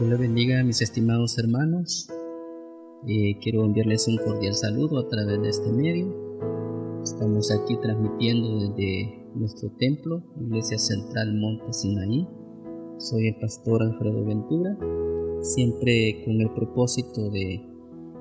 Dios les bendiga, mis estimados hermanos. Quiero enviarles un cordial saludo a través de este medio. Estamos aquí transmitiendo desde nuestro templo, Iglesia Central Monte Sinaí. Soy el pastor Alfredo Ventura, siempre con el propósito de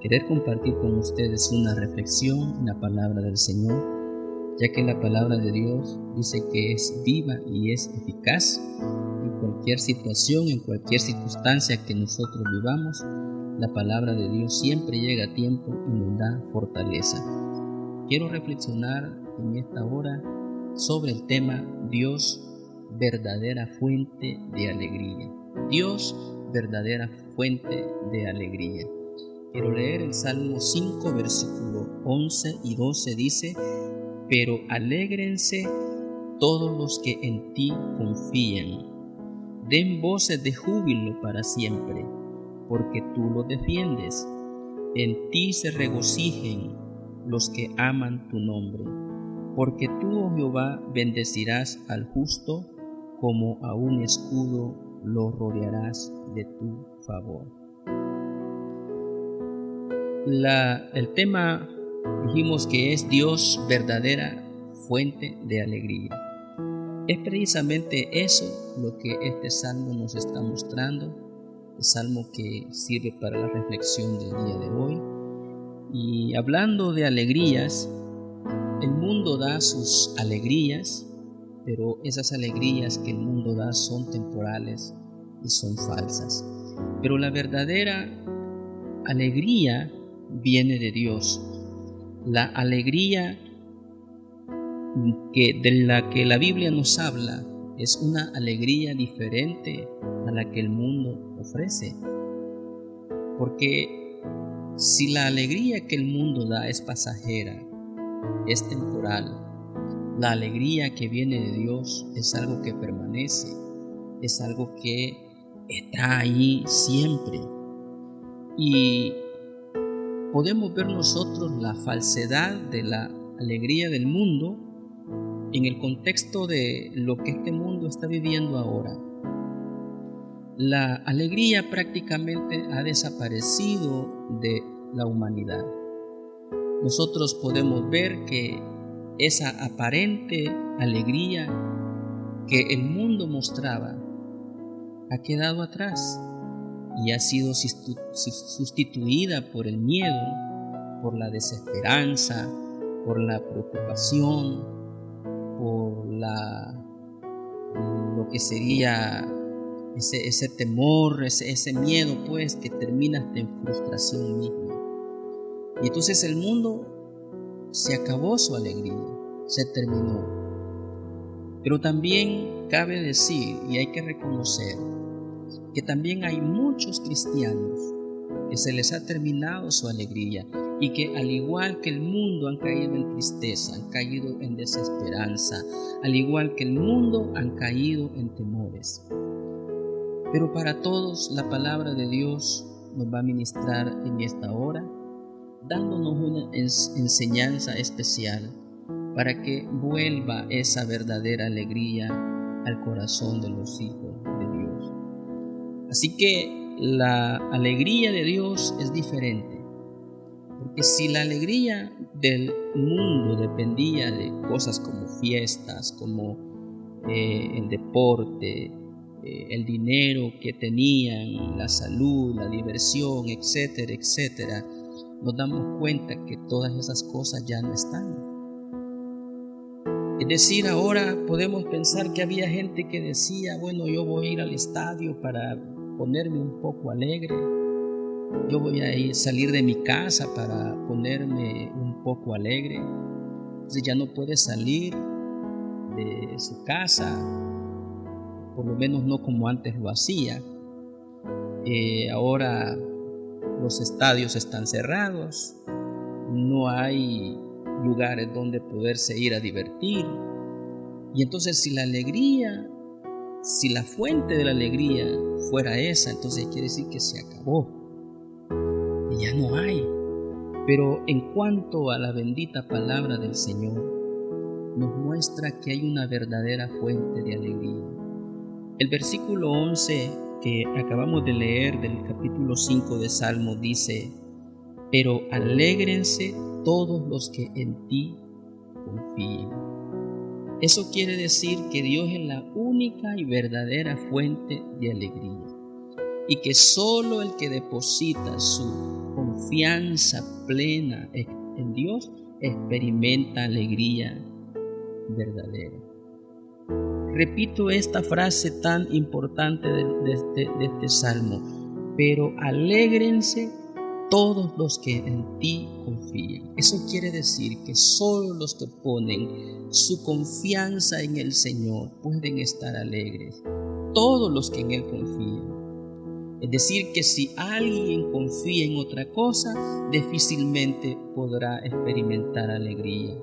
querer compartir con ustedes una reflexión en la palabra del Señor, ya que la palabra de Dios dice que es viva y es eficaz. En cualquier situación, en cualquier circunstancia que nosotros vivamos, la palabra de Dios siempre llega a tiempo y nos da fortaleza. Quiero reflexionar en esta hora sobre el tema Dios, verdadera fuente de alegría. Dios, verdadera fuente de alegría. Quiero leer el Salmo 5, versículo 11 y 12, dice: pero alégrense todos los que en ti confían. Den voces de júbilo para siempre, porque tú los defiendes. En ti se regocijen los que aman tu nombre, porque tú, oh Jehová, bendecirás al justo, como a un escudo lo rodearás de tu favor. El tema dijimos que es Dios, verdadera fuente de alegría. Es precisamente eso lo que este salmo nos está mostrando, el salmo que sirve para la reflexión del día de hoy. Y hablando de alegrías, el mundo da sus alegrías, pero esas alegrías que el mundo da son temporales y son falsas. Pero la verdadera alegría viene de Dios. La alegría de la que la Biblia nos habla es una alegría diferente a la que el mundo ofrece. Porque si la alegría que el mundo da es pasajera, es temporal, la alegría que viene de Dios es algo que permanece, es algo que está ahí siempre. Y podemos ver nosotros la falsedad de la alegría del mundo en el contexto de lo que este mundo está viviendo ahora. La alegría prácticamente ha desaparecido de la humanidad. Nosotros podemos ver que esa aparente alegría que el mundo mostraba ha quedado atrás y ha sido sustituida por el miedo, por la desesperanza, por la preocupación, por lo que sería ese temor, ese miedo, pues, que termina hasta en frustración misma. Y entonces el mundo se acabó su alegría, se terminó. Pero también cabe decir, y hay que reconocer, que también hay muchos cristianos que se les ha terminado su alegría y que, al igual que el mundo, han caído en tristeza, han caído en desesperanza, al igual que el mundo, han caído en temores. Pero para todos la palabra de Dios nos va a ministrar en esta hora, dándonos una enseñanza especial para que vuelva esa verdadera alegría al corazón de los hijos de Dios. Así que la alegría de Dios es diferente, porque si la alegría del mundo dependía de cosas como fiestas, como el deporte, el dinero que tenían, la salud, la diversión, etcétera, etcétera, nos damos cuenta que todas esas cosas ya no están. Es decir, ahora podemos pensar que había gente que decía: bueno, yo voy a ir al estadio para ponerme un poco alegre, yo voy a salir de mi casa para ponerme un poco alegre. Entonces ya no puede salir de su casa, por lo menos no como antes lo hacía. Ahora los estadios están cerrados, no hay lugares donde poderse ir a divertir. Y entonces si la fuente de la alegría fuera esa, entonces quiere decir que se acabó y ya no hay. Pero en cuanto a la bendita palabra del Señor, nos muestra que hay una verdadera fuente de alegría. El versículo 11 que acabamos de leer del capítulo 5 de Salmo dice: pero alégrense todos los que en ti confíen. Eso quiere decir que Dios es la única y verdadera fuente de alegría, y que solo el que deposita su confianza plena en Dios experimenta alegría verdadera. Repito esta frase tan importante de este salmo: pero alégrense todos los que en ti confían. Eso quiere decir que solo los que ponen su confianza en el Señor pueden estar alegres. Todos los que en Él confían. Es decir, que si alguien confía en otra cosa, difícilmente podrá experimentar alegría.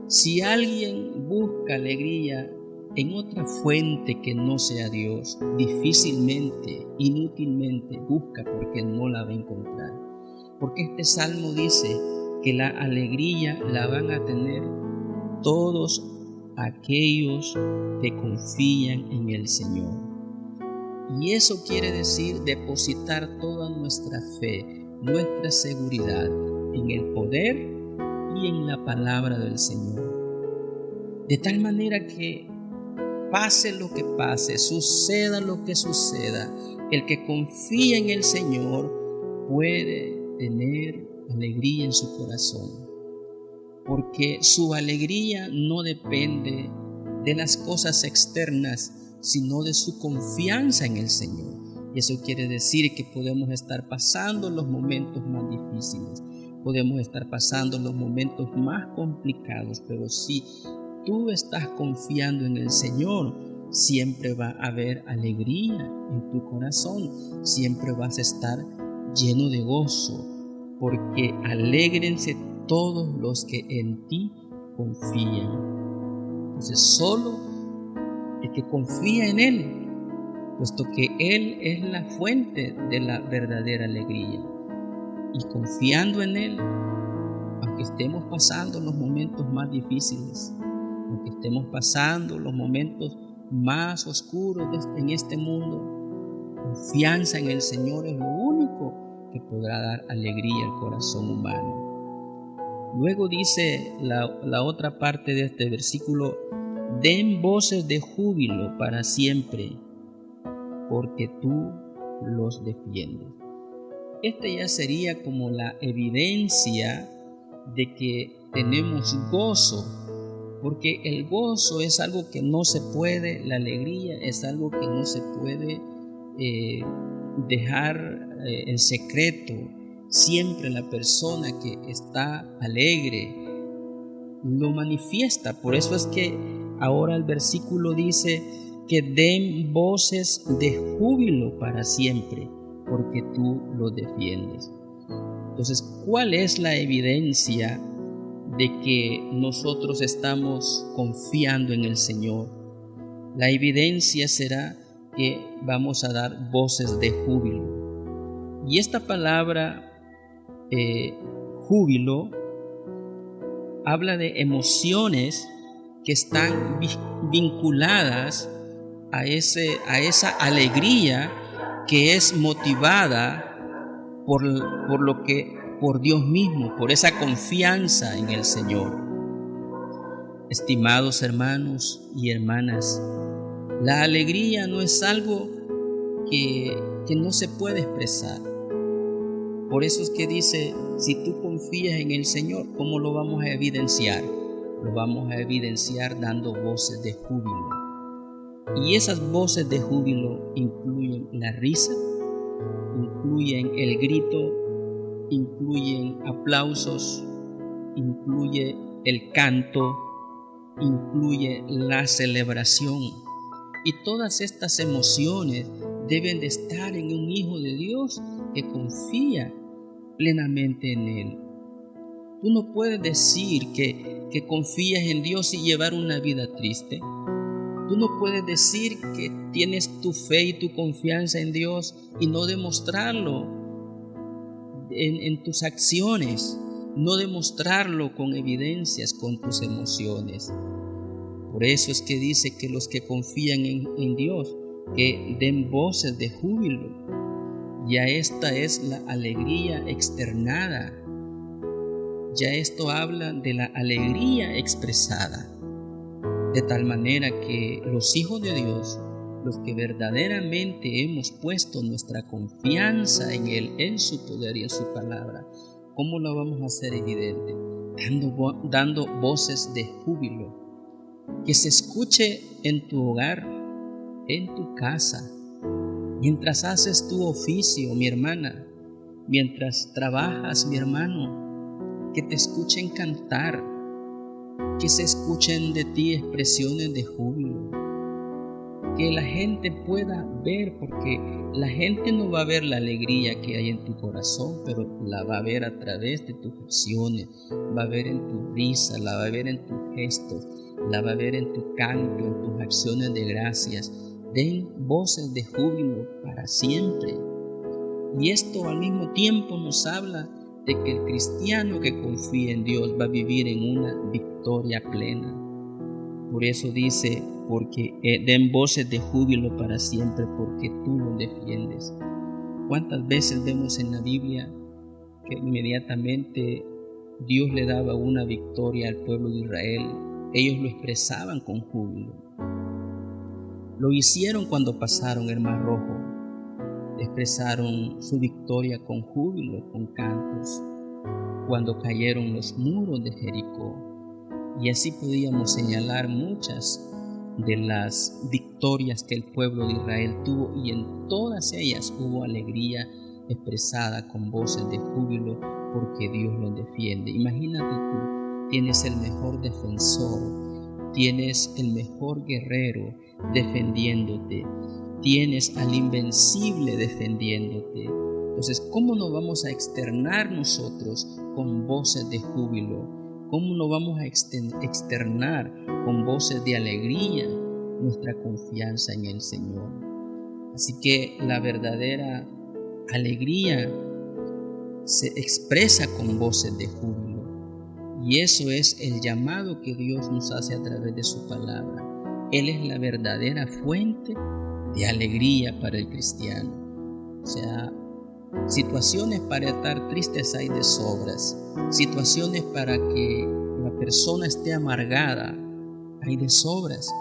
Si alguien busca alegría en otra fuente que no sea Dios, difícilmente, inútilmente busca, porque no la va a encontrar. Porque este salmo dice que la alegría la van a tener todos aquellos que confían en el Señor. Y eso quiere decir depositar toda nuestra fe, nuestra seguridad en el poder y en la palabra del Señor. De tal manera que pase lo que pase, suceda lo que suceda, el que confía en el Señor puede tener alegría en su corazón, porque su alegría no depende de las cosas externas, sino de su confianza en el Señor. Y eso quiere decir que podemos estar pasando los momentos más difíciles, podemos estar pasando los momentos más complicados, pero si tú estás confiando en el Señor, siempre va a haber alegría en tu corazón, siempre vas a estar lleno de gozo, porque alégrense todos los que en ti confían. Entonces solo el que confía en Él, puesto que Él es la fuente de la verdadera alegría, y confiando en Él, aunque estemos pasando los momentos más difíciles, aunque estemos pasando los momentos más oscuros en este mundo, confianza en el Señor es lo único que podrá dar alegría al corazón humano. Luego dice la otra parte de este versículo: den voces de júbilo para siempre, porque tú los defiendes. Esta ya sería como la evidencia de que tenemos gozo, porque el gozo es algo que no se puede, la alegría es algo que no se puede dejar en secreto. Siempre la persona que está alegre lo manifiesta. Por eso es que ahora el versículo dice que den voces de júbilo para siempre, porque tú lo defiendes. Entonces, ¿cuál es la evidencia de que nosotros estamos confiando en el Señor? La evidencia será que vamos a dar voces de júbilo. Y esta palabra júbilo habla de emociones que están vinculadas a esa alegría que es motivada por Dios mismo, por esa confianza en el Señor. Estimados hermanos y hermanas, la alegría no es algo que no se puede expresar. Por eso es que dice, si tú confías en el Señor, ¿cómo lo vamos a evidenciar? Lo vamos a evidenciar dando voces de júbilo. Y esas voces de júbilo incluyen la risa, incluyen el grito, incluyen aplausos, incluye el canto, incluye la celebración. Y todas estas emociones deben de estar en un hijo de Dios que confía plenamente en Él. Tú no puedes decir que confías en Dios y llevar una vida triste. Tú no puedes decir que tienes tu fe y tu confianza en Dios y no demostrarlo en tus acciones, no demostrarlo con evidencias, con tus emociones. Por eso es que dice que los que confían en Dios que den voces de júbilo. Ya esta es la alegría externada. Ya esto habla de la alegría expresada. De tal manera que los hijos de Dios, los que verdaderamente hemos puesto nuestra confianza en Él, en su poder y en su palabra, ¿cómo lo vamos a hacer evidente? Dando voces de júbilo. Que se escuche en tu hogar, en tu casa, mientras haces tu oficio, mi hermana, mientras trabajas, mi hermano, que te escuchen cantar, que se escuchen de ti expresiones de júbilo, que la gente pueda ver, porque la gente no va a ver la alegría que hay en tu corazón, pero la va a ver a través de tus acciones, va a ver en tu risa, la va a ver en tus gestos, la va a ver en tu canto, en tus acciones de gracias. Den voces de júbilo para siempre. Y esto al mismo tiempo nos habla de que el cristiano que confía en Dios va a vivir en una victoria plena. Por eso dice, porque den voces de júbilo para siempre, porque tú lo defiendes. ¿Cuántas veces vemos en la Biblia que inmediatamente Dios le daba una victoria al pueblo de Israel? Ellos lo expresaban con júbilo. Lo hicieron cuando pasaron el Mar Rojo. Expresaron su victoria con júbilo, con cantos, cuando cayeron los muros de Jericó. Y así podíamos señalar muchas de las victorias que el pueblo de Israel tuvo, y en todas ellas hubo alegría expresada con voces de júbilo, porque Dios los defiende. Imagínate tú, tienes el mejor defensor, tienes el mejor guerrero defendiéndote, tienes al invencible defendiéndote. Entonces, ¿cómo nos vamos a externar nosotros con voces de júbilo? ¿Cómo nos vamos a externar con voces de alegría nuestra confianza en el Señor? Así que la verdadera alegría se expresa con voces de júbilo. Y eso es el llamado que Dios nos hace a través de su palabra. Él es la verdadera fuente de alegría para el cristiano. O sea, situaciones para estar tristes hay de sobras. Situaciones para que la persona esté amargada hay de sobras.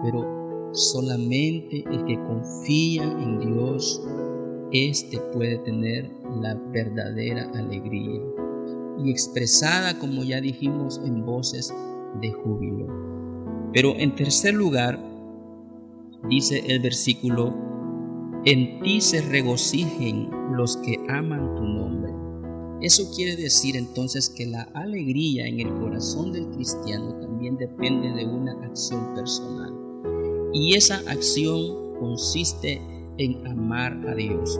Pero solamente el que confía en Dios, éste puede tener la verdadera alegría, y expresada, como ya dijimos, en voces de júbilo. Pero en tercer lugar, dice el versículo: en ti se regocijen los que aman tu nombre. Eso quiere decir entonces que la alegría en el corazón del cristiano también depende de una acción personal. Y esa acción consiste en amar a Dios.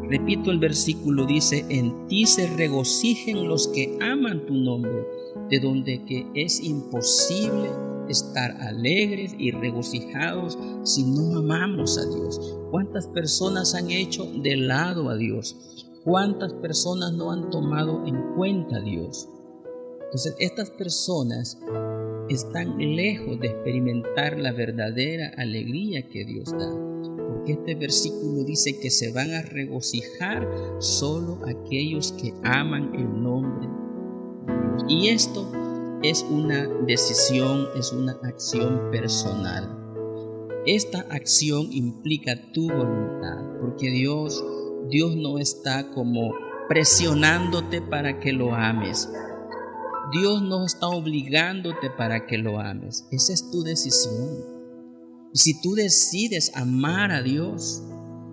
Repito el versículo, dice: en ti se regocijen los que aman tu nombre, de donde que es imposible estar alegres y regocijados si no amamos a Dios. ¿Cuántas personas han hecho de lado a Dios? ¿Cuántas personas no han tomado en cuenta a Dios? Entonces, estas personas están lejos de experimentar la verdadera alegría que Dios da, porque este versículo dice que se van a regocijar solo aquellos que aman el nombre de Dios. Y esto es una decisión, es una acción personal. Esta acción implica tu voluntad, porque Dios no está como presionándote para que lo ames. Dios no está obligándote para que lo ames. Esa es tu decisión. Y si tú decides amar a Dios,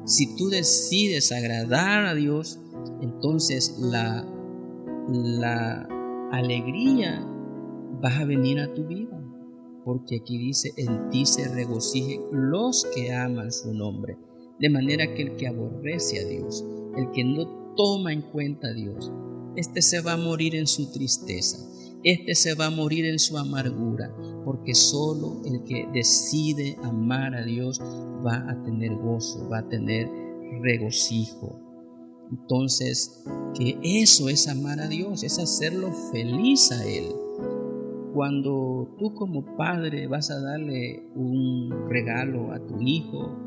si tú decides agradar a Dios, entonces la alegría va a venir a tu vida. Porque aquí dice: en ti se regocijen los que aman su nombre. De manera que el que aborrece a Dios, el que no toma en cuenta a Dios, este se va a morir en su tristeza, este se va a morir en su amargura, porque solo el que decide amar a Dios va a tener gozo, va a tener regocijo. Entonces, que eso es amar a Dios, es hacerlo feliz a Él. Cuando tú como padre vas a darle un regalo a tu hijo,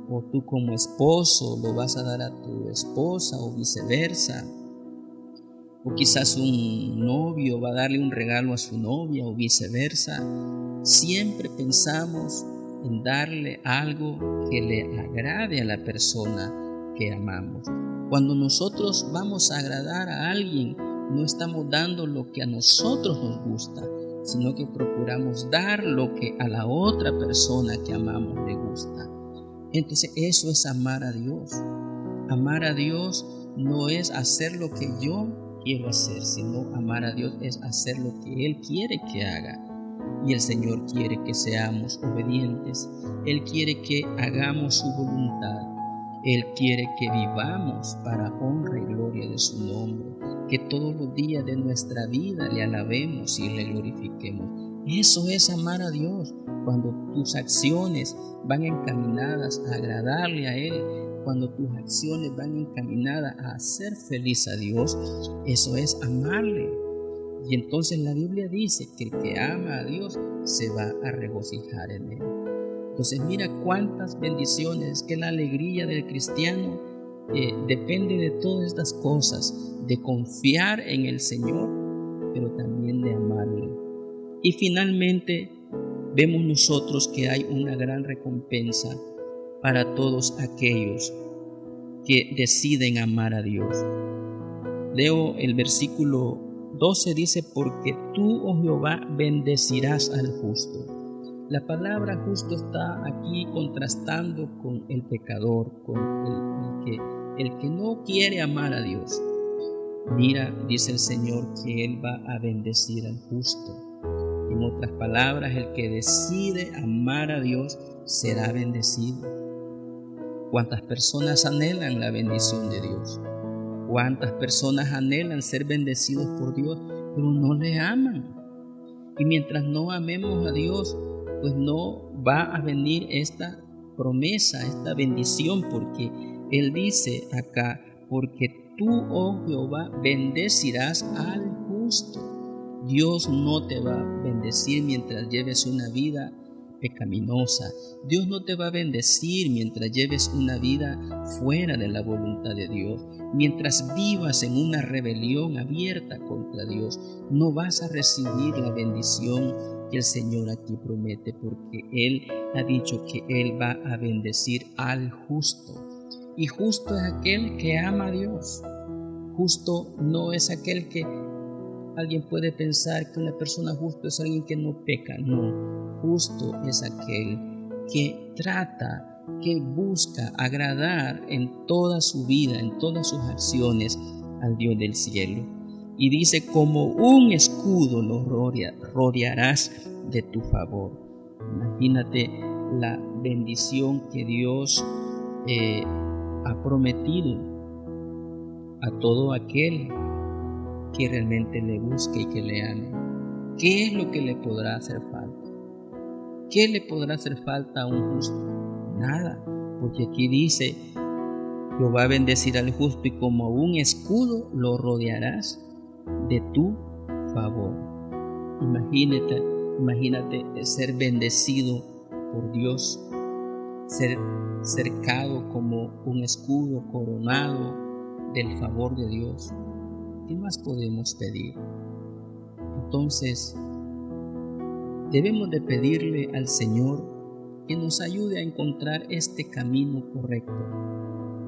o tú como esposo lo vas a dar a tu esposa o viceversa. O quizás un novio va a darle un regalo a su novia o viceversa. Siempre pensamos en darle algo que le agrade a la persona que amamos. Cuando nosotros vamos a agradar a alguien, no estamos dando lo que a nosotros nos gusta, sino que procuramos dar lo que a la otra persona que amamos le gusta. Entonces eso es amar a Dios. Amar a Dios no es hacer lo que yo quiero hacer, sino amar a Dios es hacer lo que Él quiere que haga. Y el Señor quiere que seamos obedientes. Él quiere que hagamos su voluntad. Él quiere que vivamos para honra y gloria de su nombre, que todos los días de nuestra vida le alabemos y le glorifiquemos. Eso es amar a Dios, cuando tus acciones van encaminadas a agradarle a Él, cuando tus acciones van encaminadas a hacer feliz a Dios. Eso es amarle. Y entonces la Biblia dice que el que ama a Dios se va a regocijar en Él. Entonces mira cuántas bendiciones, que la alegría del cristiano depende de todas estas cosas, de confiar en el Señor, pero también de amarle. Y finalmente vemos nosotros que hay una gran recompensa para todos aquellos que deciden amar a Dios. Leo el versículo 12, dice: porque tú, oh Jehová, bendecirás al justo. La palabra justo está aquí contrastando con el pecador, con el que no quiere amar a Dios. Mira, dice el Señor, que Él va a bendecir al justo. En otras palabras, el que decide amar a Dios será bendecido. ¿Cuántas personas anhelan la bendición de Dios? ¿Cuántas personas anhelan ser bendecidos por Dios, pero no le aman? Y mientras no amemos a Dios, pues no va a venir esta promesa, esta bendición, porque Él dice acá: porque tú, oh Jehová, bendecirás al justo. Dios no te va a bendecir mientras lleves una vida pecaminosa. Dios no te va a bendecir mientras lleves una vida fuera de la voluntad de Dios. Mientras vivas en una rebelión abierta contra Dios, no vas a recibir la bendición que el Señor aquí promete, porque Él ha dicho que Él va a bendecir al justo. Y justo es aquel que ama a Dios. Justo no es aquel que alguien puede pensar que una persona justa es alguien que no peca. No, justo es aquel que trata, que busca agradar en toda su vida, en todas sus acciones al Dios del cielo. Y dice: como un escudo lo rodearás de tu favor. Imagínate la bendición que Dios ha prometido a todo aquel que realmente le busque y que le ame. ¿Qué es lo que le podrá hacer falta? ¿Qué le podrá hacer falta a un justo? Nada, porque aquí dice: Jehová va a bendecir al justo, y como un escudo lo rodearás de tu favor. Imagínate ser bendecido por Dios, ser cercado como un escudo, coronado del favor de Dios. ¿Qué más podemos pedir? Entonces, debemos de pedirle al Señor que nos ayude a encontrar este camino correcto.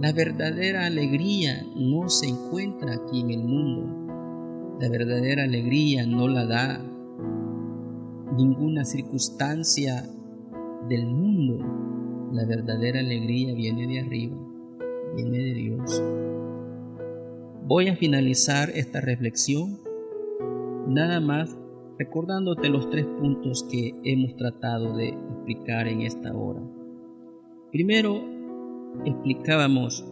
La verdadera alegría no se encuentra aquí en el mundo. La verdadera alegría no la da ninguna circunstancia del mundo. La verdadera alegría viene de arriba, viene de Dios. Voy a finalizar esta reflexión nada más recordándote los 3 puntos que hemos tratado de explicar en esta hora. Primero, explicábamos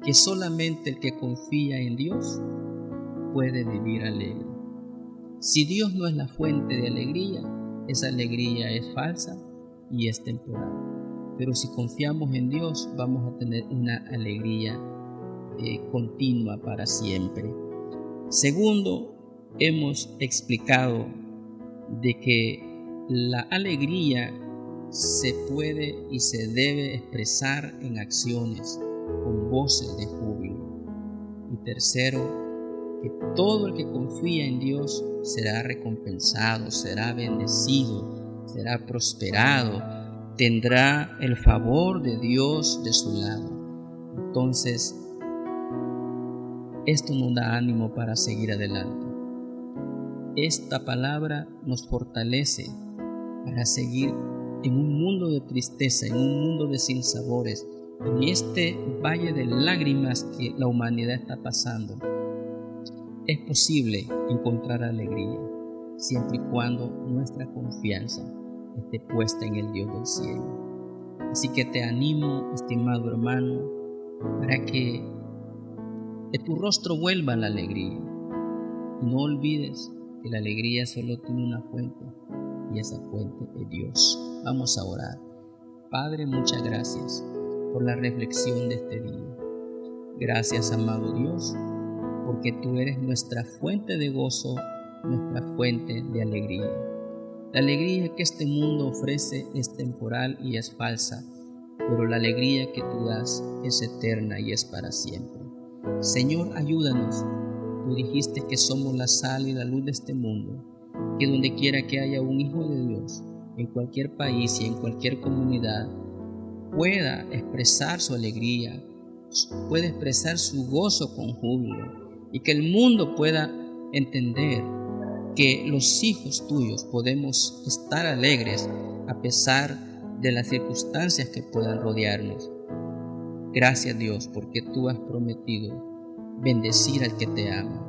que solamente el que confía en Dios puede vivir alegre. Si Dios no es la fuente de alegría, esa alegría es falsa y es temporal. Pero si confiamos en Dios, vamos a tener una alegría continua para siempre. Segundo, hemos explicado de que la alegría se puede y se debe expresar en acciones, con voces de júbilo. Y tercero, que todo el que confía en Dios será recompensado, será bendecido, será prosperado, tendrá el favor de Dios de su lado. Entonces, esto nos da ánimo para seguir adelante. Esta palabra nos fortalece para seguir en un mundo de tristeza, en un mundo de sinsabores, en este valle de lágrimas que la humanidad está pasando. Es posible encontrar alegría, siempre y cuando nuestra confianza esté puesta en el Dios del cielo. Así que te animo, estimado hermano, para que de tu rostro vuelva la alegría. Y no olvides que la alegría solo tiene una fuente, y esa fuente es Dios. Vamos a orar. Padre, muchas gracias por la reflexión de este día. Gracias, amado Dios, porque tú eres nuestra fuente de gozo, nuestra fuente de alegría. La alegría que este mundo ofrece es temporal y es falsa, pero la alegría que tú das es eterna y es para siempre. Señor, ayúdanos. Tú dijiste que somos la sal y la luz de este mundo, que donde quiera que haya un hijo de Dios, en cualquier país y en cualquier comunidad, pueda expresar su alegría, pueda expresar su gozo con júbilo, y que el mundo pueda entender que los hijos tuyos podemos estar alegres a pesar de las circunstancias que puedan rodearnos. Gracias, Dios, porque tú has prometido bendecir al que te ama.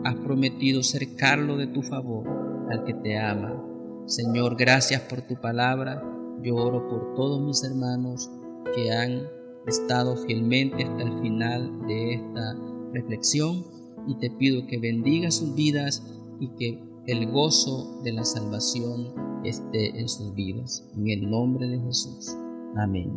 Has prometido cercarlo de tu favor al que te ama. Señor, gracias por tu palabra. Yo oro por todos mis hermanos que han estado fielmente hasta el final de esta reflexión, y te pido que bendiga sus vidas y que el gozo de la salvación esté en sus vidas. En el nombre de Jesús. Amén.